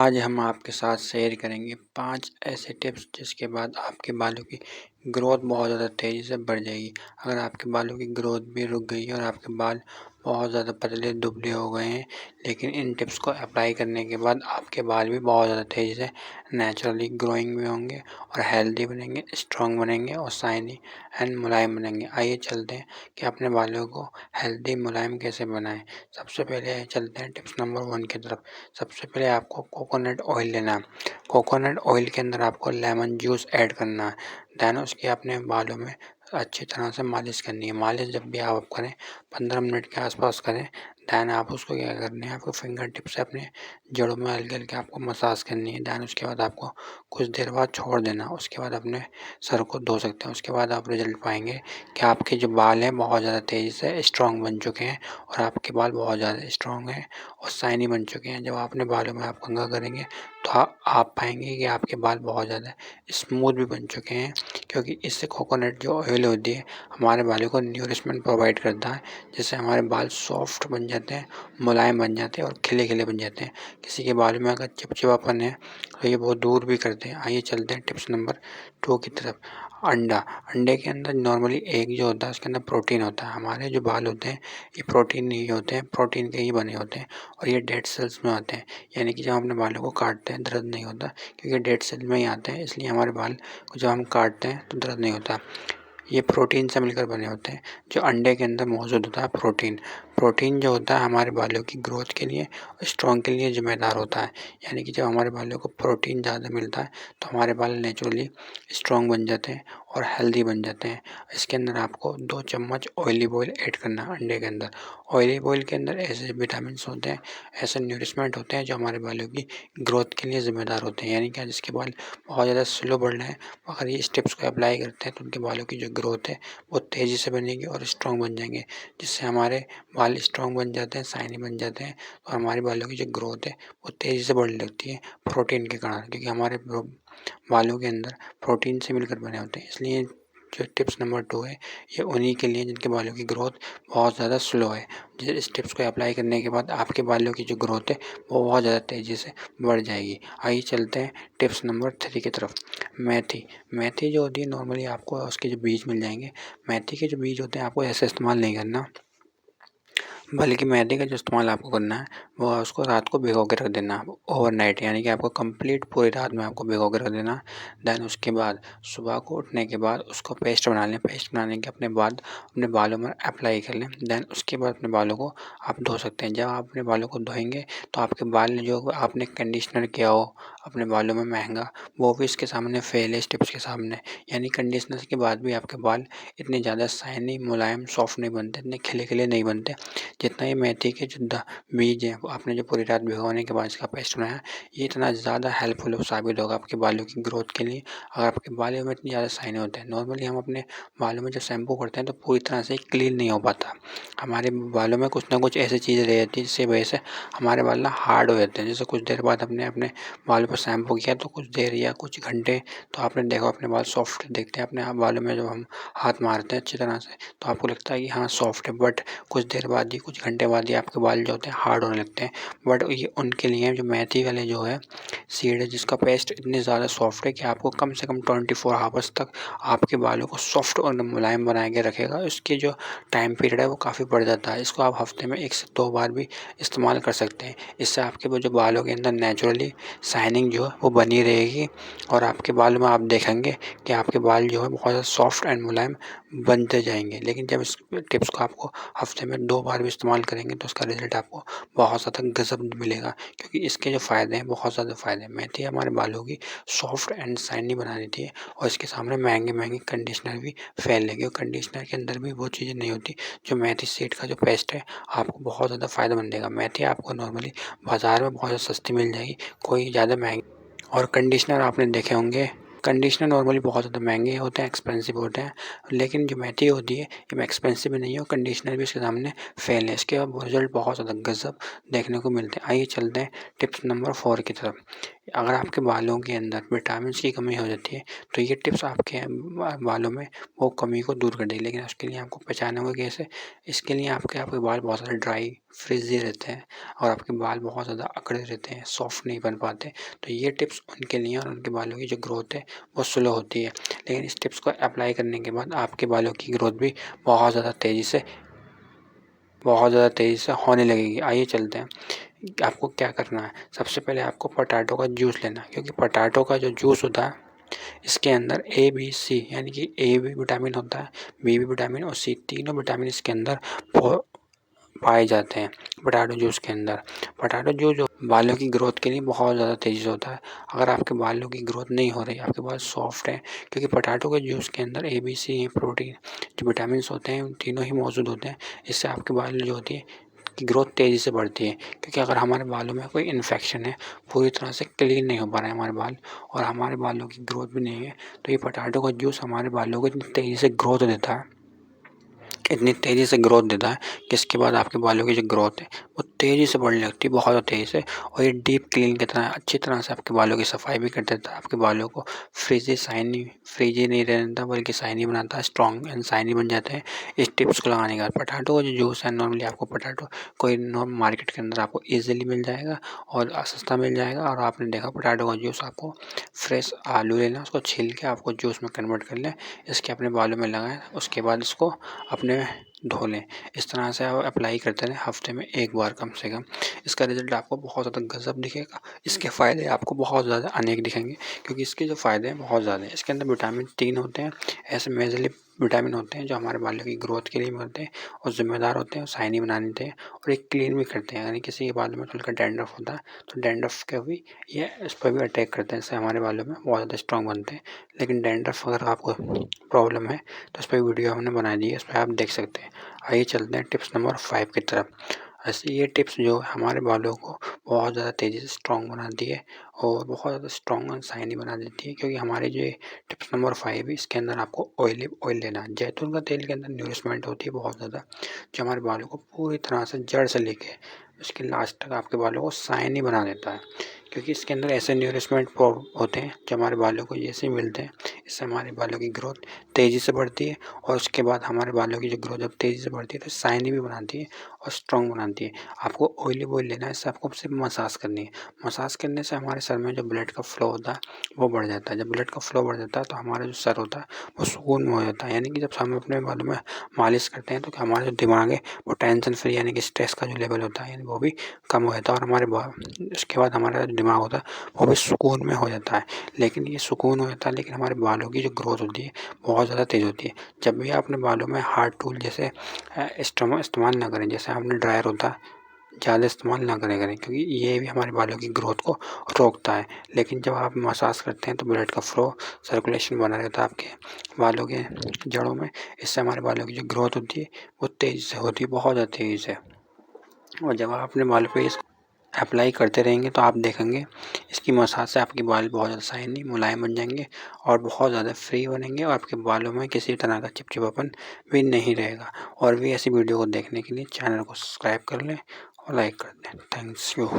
आज हम आपके साथ शेयर करेंगे 5 ऐसे टिप्स जिसके बाद आपके बालों की ग्रोथ बहुत ज़्यादा तेज़ी से बढ़ जाएगी। अगर आपके बालों की ग्रोथ भी रुक गई है और आपके बाल बहुत ज़्यादा पतले दुबले हो गए हैं, लेकिन इन टिप्स को अप्लाई करने के बाद आपके बाल भी बहुत ज़्यादा तेज़ी से नेचुरली ग्रोइंग भी होंगे और हेल्दी बनेंगे, स्ट्रॉन्ग बनेंगे और शाइनी एंड मुलायम बनेंगे। आइए चलते हैं कि अपने बालों को हेल्दी मुलायम कैसे बनाएँ। सबसे पहले चलते हैं टिप्स नंबर 1 की तरफ। सबसे पहले आपको कोकोनट ऑयल लेना है। कोकोनट ऑयल के अंदर आपको लेमन जूस ऐड करना है। देन उसके अपने बालों में अच्छी तरह से मालिश करनी है। मालिश जब भी आप करें 15 मिनट के आसपास करें। देन आप उसको क्या करना है, आपको फिंगर टिप से अपने जड़ों में हल्के-हल्के आपको मसाज करनी है। देन उसके बाद आपको कुछ देर बाद छोड़ देना। उसके बाद अपने सर को धो सकते हैं। उसके बाद आप रिज़ल्ट पाएँगे कि आपके जो बाल हैं बहुत ज़्यादा तेज़ी से स्ट्रॉन्ग बन चुके हैं और आपके बाल बहुत ज़्यादा स्ट्रॉन्ग हैं और शाइनी बन चुके हैं। जब आप अपने बालों में आप कंघा करेंगे तो आप पाएँगे कि आपके बाल बहुत ज़्यादा स्मूथ भी बन चुके हैं, क्योंकि इससे कोकोनट जो ऑयल होती है हमारे बालों को न्यूरिशमेंट प्रोवाइड करता है, जिससे हमारे बाल सॉफ्ट बन जाते हैं, मुलायम बन जाते हैं और खिले-खिले बन जाते हैं। किसी के बालों में अगर चिपचिपापन है तो ये बहुत दूर भी करते हैं। आइए चलते हैं टिप्स नंबर 2 की तरफ। अंडा, अंडे के अंदर नॉर्मली एग जो होता है उसके अंदर प्रोटीन होता है। हमारे जो बाल होते हैं ये प्रोटीन नहीं होते हैं, प्रोटीन के ही बने होते हैं और ये डेड सेल्स में आते हैं। यानी कि जब हम अपने बालों को काटते हैं दर्द नहीं होता, क्योंकि डेड सेल में ही आते हैं, इसलिए हमारे बाल को जब हम काटते हैं तो दर्द नहीं होता। ये प्रोटीन से मिलकर बने होते हैं। जो अंडे के अंदर मौजूद होता है प्रोटीन, प्रोटीन जो होता है हमारे बालों की ग्रोथ के लिए स्ट्रॉन्ग के लिए ज़िम्मेदार होता है। यानी कि जब हमारे बालों को प्रोटीन ज़्यादा मिलता है तो हमारे बाल नेचुरली स्ट्रॉन्ग बन जाते हैं और हेल्दी बन जाते हैं। इसके अंदर आपको 2 चम्मच ऑलिव ऑयल ऐड करना है अंडे के अंदर। ऑलिव ऑयल के अंदर ऐसे विटामिन्स होते हैं, ऐसे न्यूरिशमेंट होते हैं जो हमारे बालों की ग्रोथ के लिए ज़िम्मेदार होते हैं। यानी कि जिसके बाल बहुत ज़्यादा स्लो बढ़ रहे हैं, अगर ये स्टेप्स को अप्लाई करते हैं तो उनके बालों की जो ग्रोथ है वो तेज़ी से बनेगी और स्ट्रॉन्ग बन जाएंगे, जिससे हमारे बाल स्ट्रॉन्ग बन जाते हैं, शाइनी बन जाते हैं और हमारे बालों की जो ग्रोथ है वो तेज़ी से बढ़ने लगती है प्रोटीन के कारण, क्योंकि हमारे बालों के अंदर प्रोटीन से मिलकर बने होते हैं। इसलिए जो टिप्स नंबर 2 है ये उन्हीं के लिए जिनके बालों की ग्रोथ बहुत ज़्यादा स्लो है। इस टिप्स को अप्लाई करने के बाद आपके बालों की जो ग्रोथ है वो बहुत ज़्यादा तेज़ी से बढ़ जाएगी। आइए चलते हैं टिप्स नंबर 3 की तरफ। मेथी, मेथी जो होती है नॉर्मली आपको उसके जो बीज मिल जाएंगे। मेथी के जो बीज होते हैं आपको ऐसे इस्तेमाल नहीं करना, बल्कि मैदे का जो इस्तेमाल आपको करना है वो है उसको रात को भिगो के रख देना है ओवरनाइट। यानी कि आपको कंप्लीट पूरी रात में आपको भिगो के रख देना है। देन उसके बाद सुबह को उठने के बाद उसको पेस्ट बना लें। पेस्ट बनाने के अपने बाद अपने बालों में अप्लाई कर लें। देन उसके बाद अपने बालों को आप धो सकते हैं। जब आप अपने बालों को धोएंगे तो आपके बाल जो आपने कंडीशनर किया हो अपने बालों में महंगा, वो भी इसके सामने फेल है इस टिप्स के सामने। यानी कंडीशनर के बाद भी आपके बाल इतने ज़्यादा शाइनी मुलायम सॉफ्ट नहीं बनते, इतने खिले खिले नहीं बनते जितना ये मेथी के जो बीज हैं, वो आपने जो पूरी रात भिगोने के बाद इसका पेस्ट बनाया, ये इतना ज़्यादा हेल्पफुल साबित होगा आपके बालों की ग्रोथ के लिए। अगर आपके बालों में इतनी ज़्यादा शाइनी होते हैं, नॉर्मली हम अपने बालों में जब शैम्पू करते हैं तो पूरी तरह से क्लीन नहीं हो पाता। हमारे बालों में कुछ ना कुछ ऐसी चीज़ रह जाती है जिसकी वजह से हमारे बाल ना हार्ड हो जाते हैं। जैसे कुछ देर बाद हमने अपने बालों पर शैम्पू किया तो कुछ देर या कुछ घंटे तो आपने देखा अपने बाल सॉफ्ट दिखते हैं। अपने बालों में जब हम हाथ मारते हैं अच्छी तरह से तो आपको लगता है कि हाँ सॉफ्ट है, बट कुछ देर बाद ही, कुछ घंटे बाद ही आपके बाल जो होते हैं हार्ड होने लगते हैं। बट ये उनके लिए जो मेथी वाले जो है सीड है जिसका पेस्ट इतनी ज़्यादा सॉफ्ट है कि आपको कम से कम 24 आवर्स तक आपके बालों को सॉफ्ट और मुलायम बना के रखेगा। इसकी जो टाइम पीरियड है वो काफ़ी बढ़ जाता है। इसको आप हफ्ते में 1 से 2 बार भी इस्तेमाल कर सकते हैं। इससे आपके वो जो बालों के अंदर नेचुरली शाइनिंग जो है वो बनी रहेगी और आपके बालों में आप देखेंगे कि आपके बाल जो है बहुत ज़्यादा सॉफ्ट एंड मुलायम बनते जाएंगे। लेकिन जब इस टिप्स को आपको हफ्ते में 2 बार भी इस्तेमाल करेंगे तो उसका रिज़ल्ट आपको बहुत ज़्यादा गज़ब मिलेगा, क्योंकि इसके जो फ़ायदे हैं बहुत ज़्यादा फ़ायदे हैं। मेथी हमारे बालों की सॉफ्ट एंड शाइनी बना देती है और इसके सामने महंगे-महंगे कंडीशनर भी फेल है, क्योंकि कंडीशनर के अंदर भी वो चीज़ें नहीं होती जो मेथी सीड का जो पेस्ट है आपको बहुत ज़्यादा फ़ायदेमंद देगा। मेथी आपको नॉर्मली बाज़ार में बहुत ज़्यादा सस्ती मिल जाएगी, कोई ज़्यादा महंगी। और कंडीशनर आपने देखे होंगे कंडीशनर नॉर्मली बहुत ज़्यादा महंगे होते हैं, एक्सपेंसिव होते हैं, लेकिन जो मेथी होती है ये एक्सपेंसिव भी नहीं है और कंडीशनर भी इसके सामने फेल है। इसके रिजल्ट बहुत ज़्यादा गज़ब देखने को मिलते हैं। आइए चलते हैं टिप्स नंबर 4 की तरफ। अगर आपके बालों के अंदर विटामिन की कमी हो जाती है तो ये टिप्स आपके बालों में वो कमी को दूर कर देगी, लेकिन उसके लिए आपको पहचाना होगा कैसे। इसके लिए आपके बाल बहुत ज़्यादा ड्राई फ्रिजी रहते हैं और आपके बाल बहुत ज़्यादा अकड़े रहते हैं, सॉफ्ट नहीं बन पाते। तो ये टिप्स उनके लिए और उनके बालों की जो ग्रोथ है वो स्लो होती है, लेकिन इस टिप्स को अप्लाई करने के बाद आपके बालों की ग्रोथ भी बहुत ज़्यादा तेज़ी से होने लगेगी। आइए चलते हैं आपको क्या करना है। सबसे पहले आपको पोटैटो का जूस लेना है, क्योंकि पोटैटो का जो जूस होता है इसके अंदर ए, बी, सी यानी कि ए भी विटामिन होता है, बी भी विटामिन और सी तीनों विटामिन इसके अंदर पाए जाते हैं पोटैटो जूस के अंदर। पोटैटो जूस जो बालों की ग्रोथ के लिए बहुत ज़्यादा तेज़ी से होता है। अगर आपके बालों की ग्रोथ नहीं हो रही, आपके बाल सॉफ्ट हैं, क्योंकि पोटैटो के जूस के अंदर ए, बी, सी प्रोटीन जो विटामिन्स होते हैं तीनों ही मौजूद होते हैं। इससे आपके बाल जो होती है की ग्रोथ तेज़ी से बढ़ती है, क्योंकि अगर हमारे बालों में कोई इन्फेक्शन है, पूरी तरह से क्लीन नहीं हो पा रहे हैं हमारे बाल और हमारे बालों की ग्रोथ भी नहीं है, तो ये पोटैटो का जूस हमारे बालों को इतनी तेज़ी से ग्रोथ देता है कि इसके बाद आपके बालों की जो ग्रोथ है वो तेज़ी से बढ़ने लगती है, बहुत ज़्यादा तेज़ी से। और ये डीप क्लीन की तरह अच्छी तरह से आपके बालों की सफाई भी कर देता है, आपके बालों को फ्रीजी नहीं रहने देता, बल्कि शाइनी बनाता है, स्ट्रॉन्ग एंड शाइनी बन जाते हैं इस टिप्स को लगाने के बाद। पोटैटो का जो जूस है नॉर्मली आपको पोटैटो कोई मार्केट के अंदर आपको ईजिली मिल जाएगा और सस्ता मिल जाएगा। और आपने देखा पोटैटो का जूस आपको फ्रेश आलू लेना, उसको छील के आपको जूस में कन्वर्ट कर लें, इसके अपने बालों में लगाएं, उसके बाद इसको अपने धो लें। इस तरह से आप अप्लाई करते रहें हफ्ते में 1 बार कम से कम। इसका रिज़ल्ट आपको बहुत ज़्यादा गज़ब दिखेगा। इसके फ़ायदे आपको बहुत ज़्यादा अनेक दिखेंगे, क्योंकि इसके जो फ़ायदे हैं बहुत ज़्यादा हैं। इसके अंदर विटामिन 3 होते हैं, ऐसे मेजरली विटामिन होते हैं जो हमारे बालों की ग्रोथ के लिए मिलते हैं और ज़िम्मेदार होते हैं और शाइनी बनाने देते हैं और एक क्लीन भी करते हैं। यानी किसी के बालों में हल्का डैंड्रफ होता है तो डैंड्रफ का भी ये इस पर भी अटैक करते हैं, इससे हमारे बालों में बहुत ज़्यादा स्ट्रॉन्ग बनते हैं। लेकिन डैंड्रफ अगर आपको प्रॉब्लम है तो इस पर वीडियो हमने बना दी है, इस पर आप देख सकते हैं। आइए चलते हैं टिप्स नंबर 5 की तरफ। ऐसे ये टिप्स जो हमारे बालों को बहुत ज़्यादा तेज़ी से स्ट्रॉन्ग बनाती है और बहुत ज़्यादा स्ट्रॉन्ग और शाइनी बना देती है, क्योंकि हमारे जो टिप्स नंबर 5 है इसके अंदर आपको ऑलिव ऑयल लेना है। जैतून का तेल के अंदर न्यूरिशमेंट होती है बहुत ज़्यादा, जो हमारे बालों को पूरी तरह से जड़ से लेके उसके लास्ट तक आपके बालों को शाइनी बना देता है, क्योंकि इसके अंदर ऐसे न्यूरिशमेंट होते हैं जो हमारे बालों को जैसे ही मिलते हैं इससे हमारे बालों की ग्रोथ तेज़ी से बढ़ती है और उसके बाद हमारे बालों की जो ग्रोथ जब तेज़ी से बढ़ती है तो शाइनी भी बनाती है और स्ट्रॉन्ग बनाती है। आपको ऑयलिव ऑयल लेना है, इससे आपको सिर्फ मसाज करनी है। मसाज करने से हमारे सर में जो ब्लड का फ्लो होता है वो बढ़ जाता है। जब ब्लड का फ्लो बढ़ जाता है तो हमारा जो सर होता है वो सुकून में हो जाता है। यानी कि जब हम अपने बालों में मालिश करते हैं तो हमारा जो दिमाग है वो टेंशन फ्री यानी कि स्ट्रेस का जो लेवल होता है यानी वो भी कम हो जाता है और उसके बाद हमारा जो दिमाग होता है वो भी सुकून में हो जाता है। लेकिन ये सुकून हो जाता है, लेकिन हमारे बालों की जो ग्रोथ होती है बहुत ज़्यादा तेज़ होती है। जब भी आप अपने बालों में हार्ड टूल जैसे इस्तेमाल ना करें, जैसे आपने ड्रायर होता है ज़्यादा इस्तेमाल ना करें, क्योंकि ये भी हमारे बालों की ग्रोथ को रोकता है। लेकिन जब आप मसाज करते हैं तो ब्लड का फ्लो सर्कुलेशन बना रहता है आपके बालों के जड़ों में, इससे हमारे बालों की जो ग्रोथ होती है वो तेज़ी से होती है, बहुत ज़्यादा तेज़ी से। और जब आप अपने बालों पे इसको अप्लाई करते रहेंगे तो आप देखेंगे इसकी मसाज से आपके बाल बहुत ज़्यादा शाइनी मुलायम बन जाएंगे और बहुत ज़्यादा फ्री बनेंगे और आपके बालों में किसी तरह का चिपचिपापन भी नहीं रहेगा। और भी ऐसी वीडियो को देखने के लिए चैनल को सब्सक्राइब कर लें और लाइक कर दें। Thanks you.